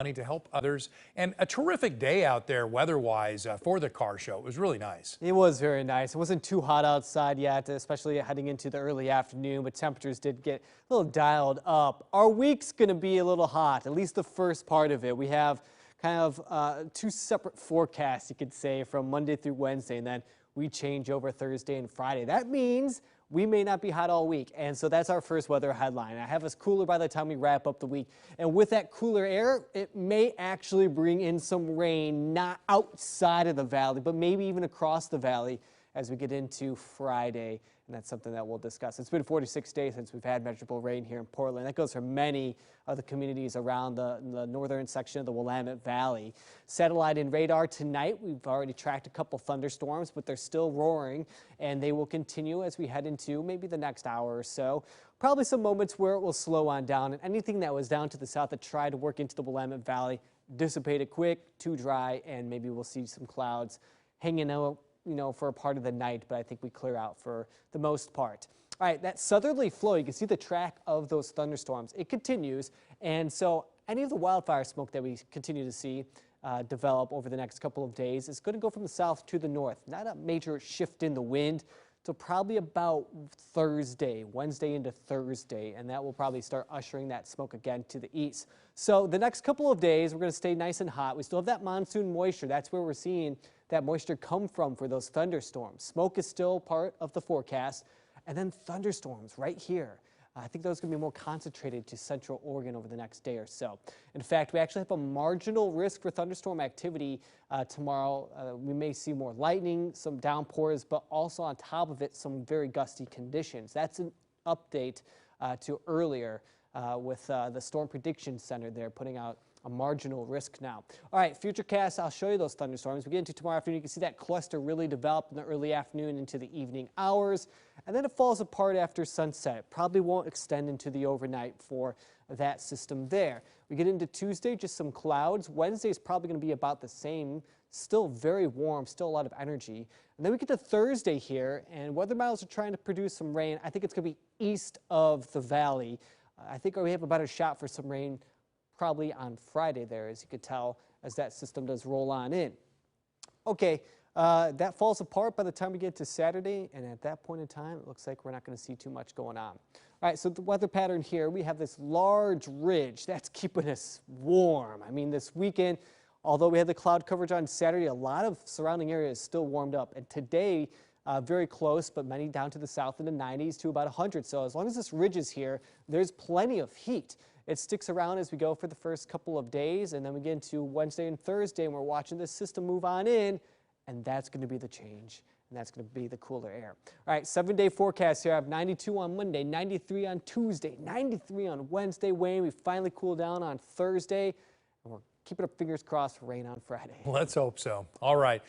money to help others, and a terrific day out there weather-wise for the car show. It was really nice. It was very nice. It wasn't too hot outside yet, especially heading into the early afternoon, but temperatures did get a little dialed up. Our week's going to be a little hot, at least the first part of it. We have kind of two separate forecasts, you could say, from Monday through Wednesday, and then we change over Thursday and Friday. That means we may not be hot all week, and so that's our first weather headline. I have us cooler by the time we wrap up the week, and with that cooler air, it may actually bring in some rain, not outside of the valley, but maybe even across the valley as we get into Friday, and that's something that we'll discuss. It's been 46 days since we've had measurable rain here in Portland. That goes for many of the communities around the northern section of the Willamette Valley. Satellite and radar tonight, we've already tracked a couple thunderstorms, but they're still roaring, and they will continue as we head into maybe the next hour or so. Probably some moments where it will slow on down, and anything that was down to the south that tried to work into the Willamette Valley dissipated quick, too dry, and maybe we'll see some clouds hanging out, for a part of the night, but I think we clear out for the most part. All right, that southerly flow, you can see the track of those thunderstorms. It continues, and so any of the wildfire smoke that we continue to see develop over the next couple of days is going to go from the south to the north. Not a major shift in the wind till probably about Thursday, Wednesday into Thursday, and that will probably start ushering that smoke again to the east. So the next couple of days, we're going to stay nice and hot. We still have that monsoon moisture. That's where we're seeing that moisture come from for those thunderstorms. Smoke is still part of the forecast, and then thunderstorms right here. I think those are going to be more concentrated to central Oregon over the next day or so. In fact, we actually have a marginal risk for thunderstorm activity tomorrow. We may see more lightning, some downpours, but also on top of it, some very gusty conditions. That's an update to earlier with the Storm Prediction Center there putting out a marginal risk now. All right, futurecast, I'll show you those thunderstorms. We get into tomorrow afternoon, you can see that cluster really develop in the early afternoon into the evening hours, and then it falls apart after sunset. It probably won't extend into the overnight for that system there. We get into Tuesday, just some clouds. Wednesday is probably going to be about the same, still very warm, still a lot of energy. And then we get to Thursday here, and weather models are trying to produce some rain. I think it's going to be east of the valley. I think we have a better shot for some rain probably on Friday there, as you could tell, as that system does roll on in. Okay, that falls apart by the time we get to Saturday, and at that point in time, it looks like we're not going to see too much going on. All right, so the weather pattern here, we have this large ridge that's keeping us warm. I mean, this weekend, although we had the cloud coverage on Saturday, a lot of surrounding areas still warmed up, and today, very close, but many down to the south in the 90s to about 100. So as long as this ridge is here, there's plenty of heat. It sticks around as we go for the first couple of days, and then we get into Wednesday and Thursday, and we're watching this system move on in, and that's going to be the change, and that's going to be the cooler air. All right, 7-day forecast here. I have 92 on Monday, 93 on Tuesday, 93 on Wednesday. Wayne, we finally cool down on Thursday, and we're keeping our fingers crossed for rain on Friday. Let's hope so. All right.